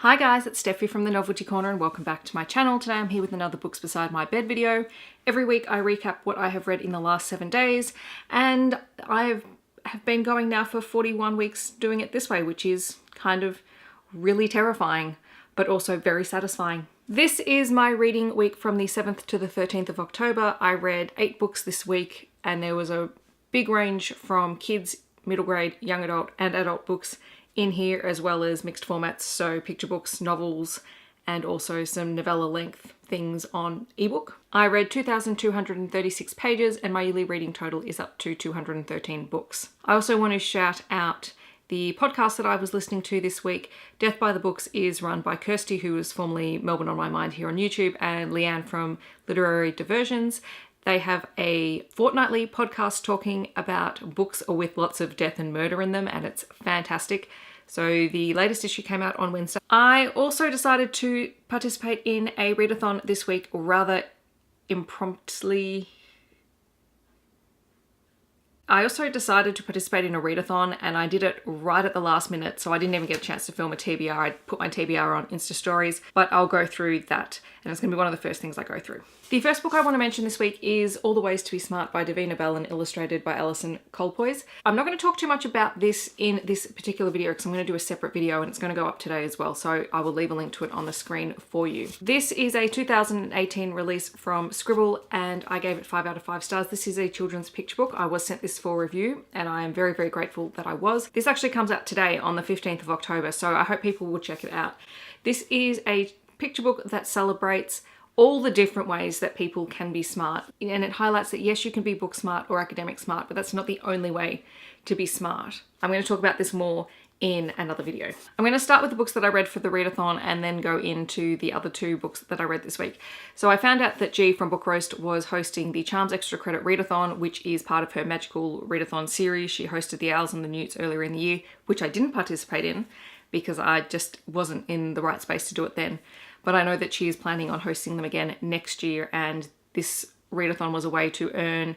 Hi guys, it's Steffi from the Novelty Corner and welcome back to my channel. Today I'm here with another Books Beside My Bed video. Every week I recap what I have read in the last 7 days, and I have been going now for 41 weeks doing it this way, which is kind of really terrifying, but also very satisfying. This is my reading week from the 7th to the 13th of October. I read 8 books this week, and there was a big range from kids, middle grade, young adult and adult books in here, as well as mixed formats, so picture books, novels, and also some novella length things on ebook. I read 2,236 pages and my yearly reading total is up to 213 books. I also want to shout out the podcast that I was listening to this week. Death by the Books is run by Kirsty, who is formerly Melbourne on My Mind here on YouTube, and Leanne from Literary Diversions. They have a fortnightly podcast talking about books with lots of death and murder in them, and it's fantastic. So the latest issue came out on Wednesday. I also decided to participate in a readathon this week, rather impromptuly. I also decided to participate in a readathon and I did it right at the last minute, so I didn't even get a chance to film a TBR. I put my TBR on Insta stories, but I'll go through that and it's going to be one of the first things I go through. The first book I want to mention this week is All the Ways to Be Smart by Davina Bell and illustrated by Alison Colpoys. I'm not going to talk too much about this in this particular video because I'm going to do a separate video and it's going to go up today as well, so I will leave a link to it on the screen for you. This is a 2018 release from Scribble and I gave it 5 out of 5 stars. This is a children's picture book. I was sent this for review and I am very, very grateful that I was. This actually comes out today on the 15th of October, so I hope people will check it out. This is a picture book that celebrates all the different ways that people can be smart. And it highlights that yes, you can be book smart or academic smart, but that's not the only way to be smart. I'm going to talk about this more in another video. I'm going to start with the books that I read for the readathon and then go into the other 2 books that I read this week. So I found out that G from Book Roast was hosting the Charms Extra Credit Readathon, which is part of her Magical Readathon series. She hosted the Owls and the Newts earlier in the year, which I didn't participate in because I just wasn't in the right space to do it then. But I know that she is planning on hosting them again next year, and this readathon was a way to earn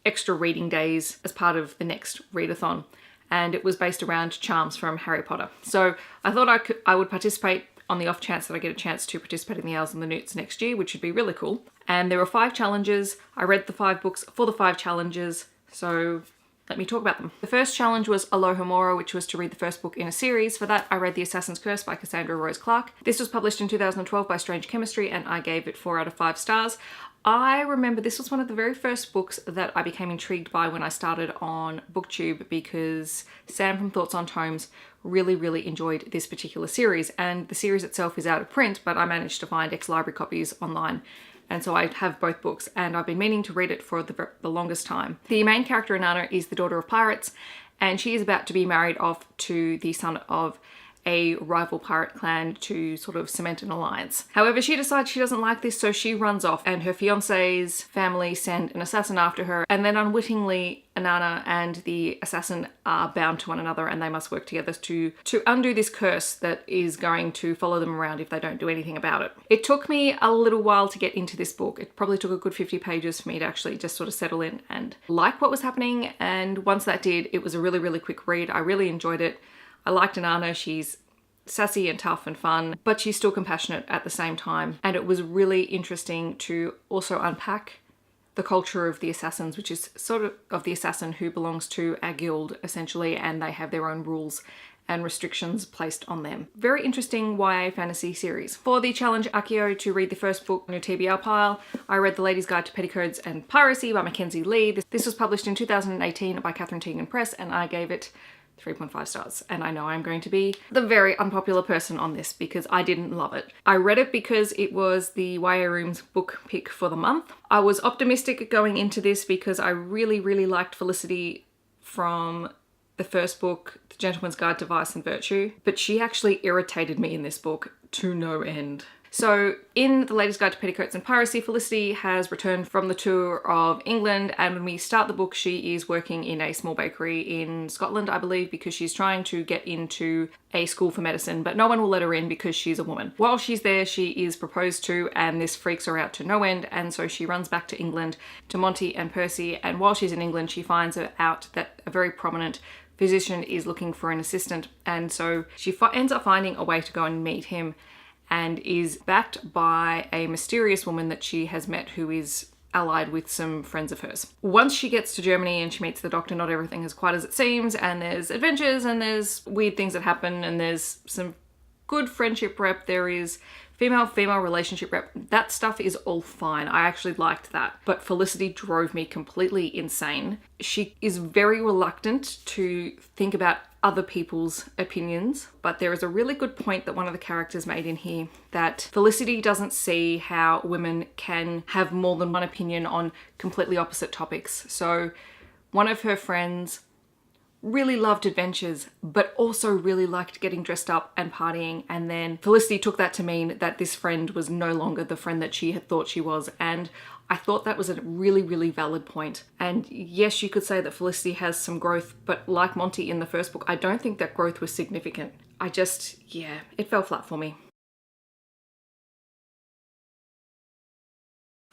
extra reading days as part of the next readathon. And it was based around charms from Harry Potter. So I thought I would participate on the off chance that I get a chance to participate in the Owls and the Newts next year, which would be really cool. And there were 5 challenges. I read the 5 books for the 5 challenges, so let me talk about them. The first challenge was Alohomora, which was to read the first book in a series. For that, I read The Assassin's Curse by Cassandra Rose Clark. This was published in 2012 by Strange Chemistry, and I gave it 4 out of 5 stars. I remember this was one of the very first books that I became intrigued by when I started on BookTube, because Sam from Thoughts on Tomes really, really enjoyed this particular series. And the series itself is out of print, but I managed to find ex-library copies online. And so I have both books and I've been meaning to read it for the longest time. The main character, Inanna, is the daughter of pirates and she is about to be married off to the son of a rival pirate clan to sort of cement an alliance. However, she decides she doesn't like this, so she runs off and her fiance's family send an assassin after her, and then unwittingly Inanna and the assassin are bound to one another and they must work together to undo this curse that is going to follow them around if they don't do anything about it. It took me a little while to get into this book. It probably took a good 50 pages for me to actually just sort of settle in and like what was happening, and once that did, it was a really, really quick read. I really enjoyed it. I liked Inanna. She's sassy and tough and fun, but she's still compassionate at the same time. And it was really interesting to also unpack the culture of the assassins, which is sort of the assassin who belongs to a guild essentially, and they have their own rules and restrictions placed on them. Very interesting YA fantasy series. For the challenge Accio to read the first book on your TBR pile, I read The Lady's Guide to Petticoats and Piracy by Mackenzie Lee. This was published in 2018 by Catherine Teagan Press and I gave it 3.5 stars. And I know I'm going to be the very unpopular person on this because I didn't love it. I read it because it was the YA Room's book pick for the month. I was optimistic going into this because I really, really liked Felicity from the first book, The Gentleman's Guide to Vice and Virtue, but she actually irritated me in this book to no end. So in The Lady's Guide to Petticoats and Piracy, Felicity has returned from the tour of England, and when we start the book she is working in a small bakery in Scotland, I believe, because she's trying to get into a school for medicine, but no one will let her in because she's a woman. While she's there, she is proposed to and this freaks her out to no end, and so she runs back to England to Monty and Percy, and while she's in England she finds out that a very prominent physician is looking for an assistant, and so she ends up finding a way to go and meet him, and is backed by a mysterious woman that she has met who is allied with some friends of hers. Once she gets to Germany and she meets the doctor, not everything is quite as it seems, and there's adventures and there's weird things that happen and there's some good friendship rep. There is female-female relationship rep. That stuff is all fine. I actually liked that. But Felicity drove me completely insane. She is very reluctant to think about other people's opinions, but there is a really good point that one of the characters made in here, that Felicity doesn't see how women can have more than one opinion on completely opposite topics. So one of her friends really loved adventures, but also really liked getting dressed up and partying. And then Felicity took that to mean that this friend was no longer the friend that she had thought she was. And I thought that was a really, really valid point. And yes, you could say that Felicity has some growth, but like Monty in the first book, I don't think that growth was significant. Yeah, it fell flat for me.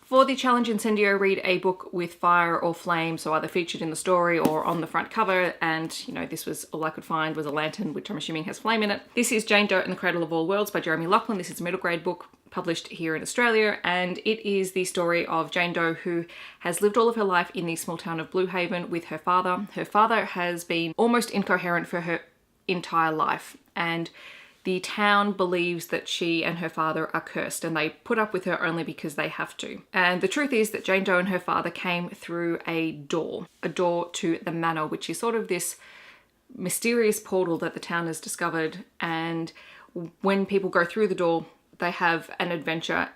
For the challenge Incendio, read a book with fire or flame, so either featured in the story or on the front cover, and you know, this was all I could find was a lantern, which I'm assuming has flame in it. This is Jane Doe and the Cradle of All Worlds by Jeremy Lachlan. This is a middle grade book published here in Australia, and it is the story of Jane Doe, who has lived all of her life in the small town of Blue Haven with her father. Her father has been almost incoherent for her entire life, and the town believes that she and her father are cursed, and they put up with her only because they have to. And the truth is that Jane Doe and her father came through a door to the manor, which is sort of this mysterious portal that the town has discovered. And when people go through the door, they have an adventure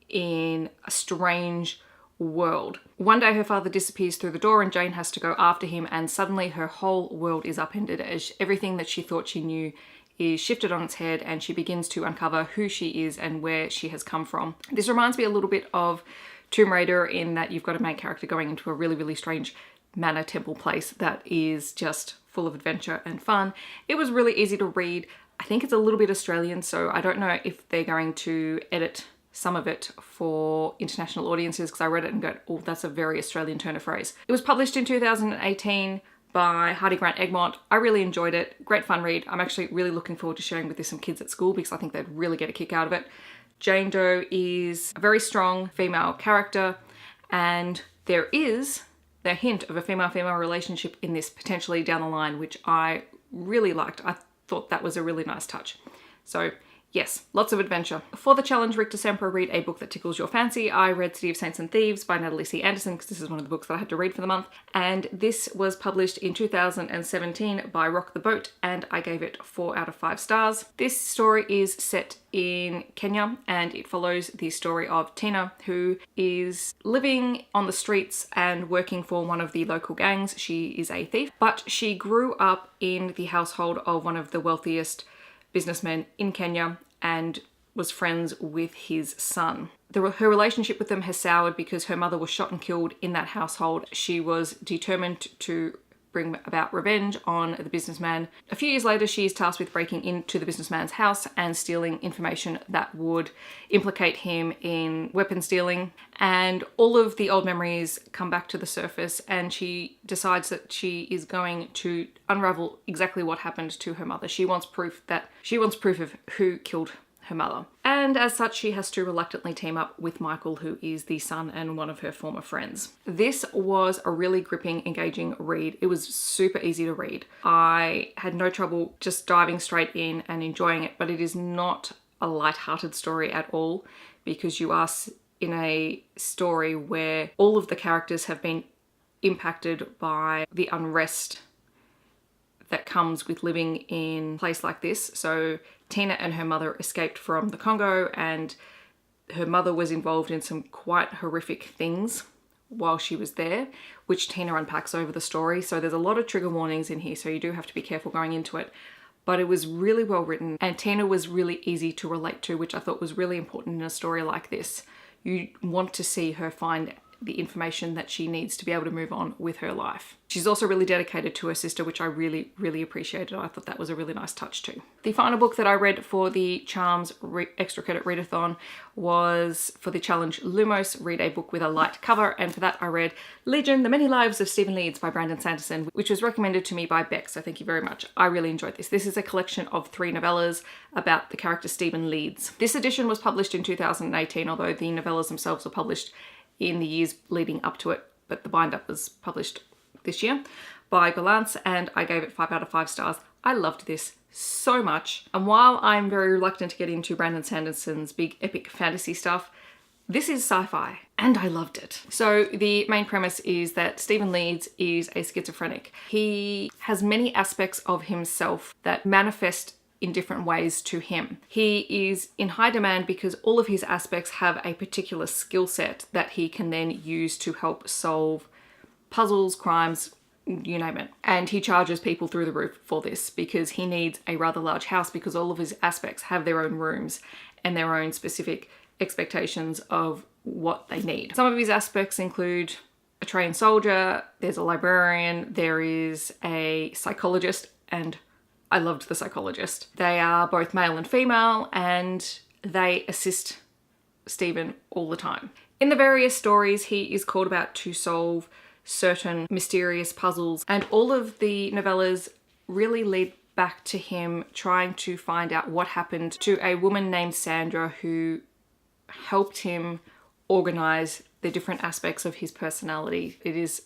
in a strange world. One day her father disappears through the door and Jane has to go after him, and suddenly her whole world is upended as everything that she thought she knew is shifted on its head, and she begins to uncover who she is and where she has come from. This reminds me a little bit of Tomb Raider in that you've got a main character going into a really, really strange manor temple place that is just full of adventure and fun. It was really easy to read. I think it's a little bit Australian, so I don't know if they're going to edit some of it for international audiences, because I read it and go, oh, that's a very Australian turn of phrase. It was published in 2018 by Hardy Grant Egmont. I really enjoyed it. Great fun read. I'm actually really looking forward to sharing with this some kids at school because I think they'd really get a kick out of it. Jane Doe is a very strong female character, and there is the hint of a female-female relationship in this potentially down the line, which I really liked. I thought that was a really nice touch. So yes, lots of adventure. For the challenge Richter Sempra, read a book that tickles your fancy. I read City of Saints and Thieves by Natalie C. Anderson because this is one of the books that I had to read for the month. And this was published in 2017 by Rock the Boat, and I gave it 4 out of 5 stars. This story is set in Kenya, and it follows the story of Tina, who is living on the streets and working for one of the local gangs. She is a thief, but she grew up in the household of one of the wealthiest businessman in Kenya and was friends with his son. Her relationship with them has soured because her mother was shot and killed in that household. She was determined to bring about revenge on the businessman. A few years later, she is tasked with breaking into the businessman's house and stealing information that would implicate him in weapons dealing. And all of the old memories come back to the surface, and she decides that she is going to unravel exactly what happened to her mother. She wants proof of who killed her mother. And as such, she has to reluctantly team up with Michael, who is the son and one of her former friends. This was a really gripping, engaging read. It was super easy to read. I had no trouble just diving straight in and enjoying it, but it is not a light-hearted story at all, because you are in a story where all of the characters have been impacted by the unrest that comes with living in a place like this. So Tina and her mother escaped from the Congo, and her mother was involved in some quite horrific things while she was there, which Tina unpacks over the story. So there's a lot of trigger warnings in here, so you do have to be careful going into it. But it was really well written, and Tina was really easy to relate to, which I thought was really important in a story like this. You want to see her find the information that she needs to be able to move on with her life. She's also really dedicated to her sister, which I really, really appreciated. I thought that was a really nice touch too. The final book that I read for the Charms Extra Credit Readathon was for the challenge Lumos, read a book with a light cover, and for that I read Legion, The Many Lives of Stephen Leeds by Brandon Sanderson, which was recommended to me by Beck, so thank you very much. I really enjoyed this. This is a collection of 3 novellas about the character Stephen Leeds. This edition was published in 2018, although the novellas themselves were published in the years leading up to it, but the bind-up was published this year by Balance, and I gave it 5 out of 5 stars. I loved this so much, and while I'm very reluctant to get into Brandon Sanderson's big epic fantasy stuff, this is sci-fi and I loved it. So the main premise is that Stephen Leeds is a schizophrenic. He has many aspects of himself that manifest in different ways to him. He is in high demand because all of his aspects have a particular skill set that he can then use to help solve puzzles, crimes, you name it. And he charges people through the roof for this because he needs a rather large house because all of his aspects have their own rooms and their own specific expectations of what they need. Some of his aspects include a trained soldier, there's a librarian, there is a psychologist, and I loved the psychologist. They are both male and female, and they assist Stephen all the time. In the various stories, he is called about to solve certain mysterious puzzles, and all of the novellas really lead back to him trying to find out what happened to a woman named Sandra who helped him organize the different aspects of his personality. It is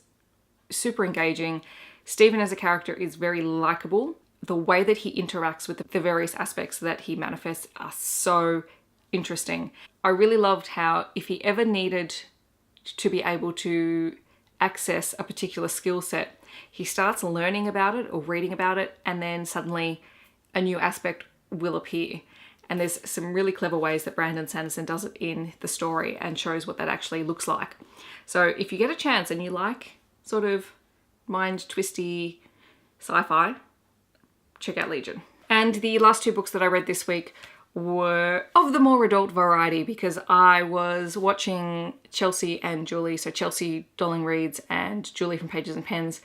super engaging. Stephen as a character is very likable. The way that he interacts with the various aspects that he manifests are so interesting. I really loved how if he ever needed to be able to access a particular skill set, he starts learning about it or reading about it, and then suddenly a new aspect will appear. And there's some really clever ways that Brandon Sanderson does it in the story and shows what that actually looks like. So if you get a chance and you like sort of mind twisty sci-fi, check out Legion. And the last 2 books that I read this week were of the more adult variety because I was watching Chelsea and Julie, so Chelsea Dolling Reads and Julie from Pages and Pens,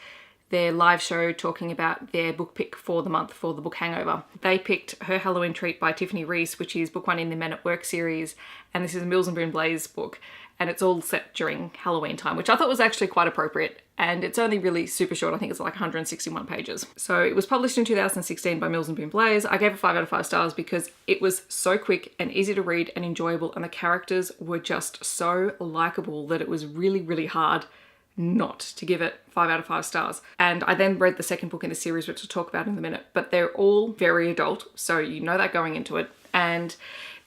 their live show talking about their book pick for the month for the book Hangover. They picked Her Halloween Treat by Tiffany Reese, which is book 1 in the Men at Work series, and this is a Mills and Boon Blaze book, and it's all set during Halloween time, which I thought was actually quite appropriate, and it's only really super short. I think it's like 161 pages. So it was published in 2016 by Mills and Boon Blaze. I gave it 5 out of 5 stars because it was so quick and easy to read and enjoyable, and the characters were just so likable that it was really, really hard not to give it 5 out of 5 stars. And I then read the second book in the series, which we'll talk about in a minute, but they're all very adult, so you know that going into it. And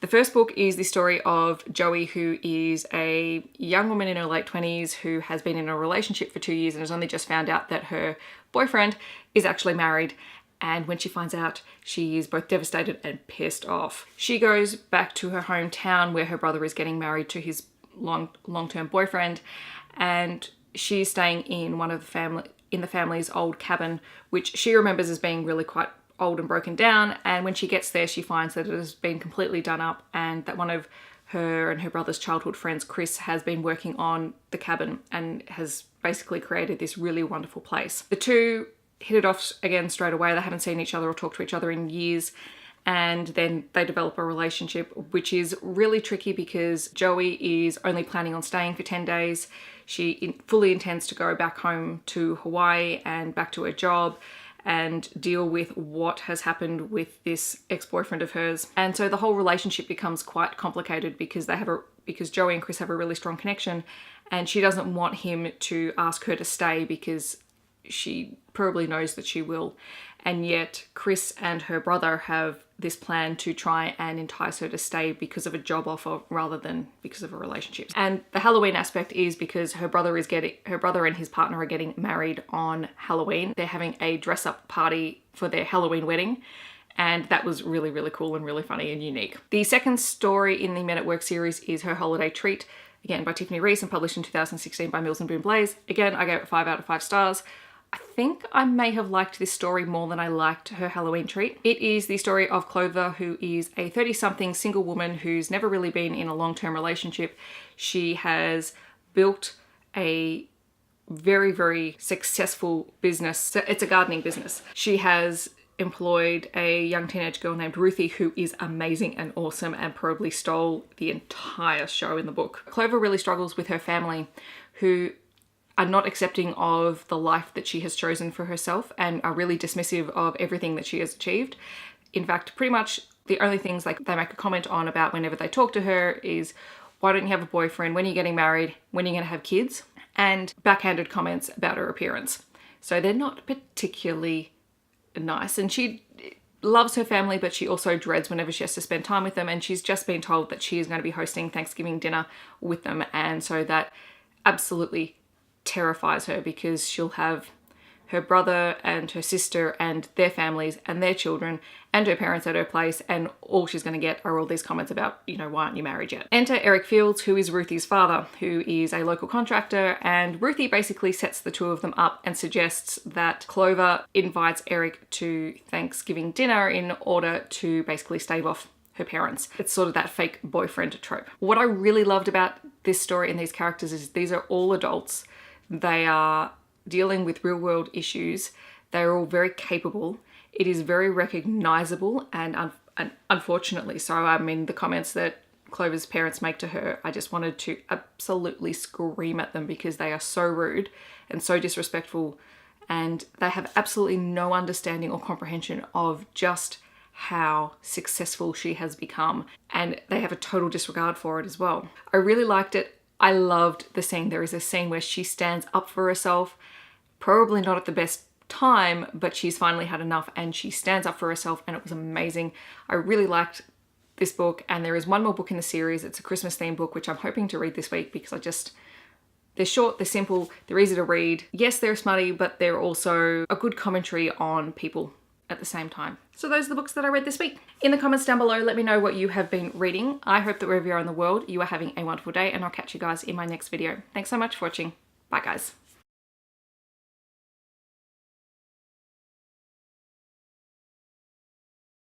the first book is the story of Joey, who is a young woman in her late 20s who has been in a relationship for 2 years and has only just found out that her boyfriend is actually married. And when she finds out, she is both devastated and pissed off. She goes back to her hometown where her brother is getting married to his long-term boyfriend, and she's staying in the family's old cabin, which she remembers as being really quite old and broken down. And when she gets there, she finds that it has been completely done up and that one of her and her brother's childhood friends, Chris, has been working on the cabin and has basically created this really wonderful place. The two hit it off again straight away. They haven't seen each other or talked to each other in years. And then they develop a relationship, which is really tricky because Joey is only planning on staying for 10 days. She fully intends to go back home to Hawaii and back to her job and deal with what has happened with this ex-boyfriend of hers. And so the whole relationship becomes quite complicated because because Joey and Chris have a really strong connection, and she doesn't want him to ask her to stay because she probably knows that she will. And yet Chris and her brother have this plan to try and entice her to stay because of a job offer rather than because of a relationship. And the Halloween aspect is because her brother and his partner are getting married on Halloween. They're having a dress-up party for their Halloween wedding, and that was really, really cool and really funny and unique. The second story in the Men at Work series is Her Holiday Treat, again by Tiffany Reese and published in 2016 by Mills and Boon Blaze. Again, I gave it 5 out of 5 stars. I think I may have liked this story more than I liked Her Halloween Treat. It is the story of Clover, who is a 30-something single woman who's never really been in a long-term relationship. She has built a very, very successful business. It's a gardening business. She has employed a young teenage girl named Ruthie, who is amazing and awesome and probably stole the entire show in the book. Clover really struggles with her family, who are not accepting of the life that she has chosen for herself and are really dismissive of everything that she has achieved. In fact, pretty much the only things like they make a comment on about whenever they talk to her is, why don't you have a boyfriend? When are you getting married? When are you going to have kids? And backhanded comments about her appearance. So they're not particularly nice. And she loves her family, but she also dreads whenever she has to spend time with them. And she's just been told that she is going to be hosting Thanksgiving dinner with them. And so that absolutely terrifies her, because she'll have her brother and her sister and their families and their children and her parents at her place, and all she's going to get are all these comments about, you know, why aren't you married yet? Enter Eric Fields, who is Ruthie's father, who is a local contractor, and Ruthie basically sets the two of them up and suggests that Clover invites Eric to Thanksgiving dinner in order to basically stave off her parents. It's sort of that fake boyfriend trope. What I really loved about this story and these characters is these are all adults. They are dealing with real world issues. They're all very capable. It is very recognizable and unfortunately so. I mean, the comments that Clover's parents make to her, I just wanted to absolutely scream at them, because they are so rude and so disrespectful, and they have absolutely no understanding or comprehension of just how successful she has become, and they have a total disregard for it as well. I really liked it. I loved the scene. There is a scene where she stands up for herself, probably not at the best time, but she's finally had enough and she stands up for herself, and it was amazing. I really liked this book, and there is one more book in the series. It's a Christmas themed book, which I'm hoping to read this week, because they're short, they're simple, they're easy to read. Yes, they're smutty, but they're also a good commentary on people at the same time. So those are the books that I read this week. In the comments down below, let me know what you have been reading. I hope that wherever you are in the world, you are having a wonderful day, and I'll catch you guys in my next video. Thanks so much for watching. Bye guys.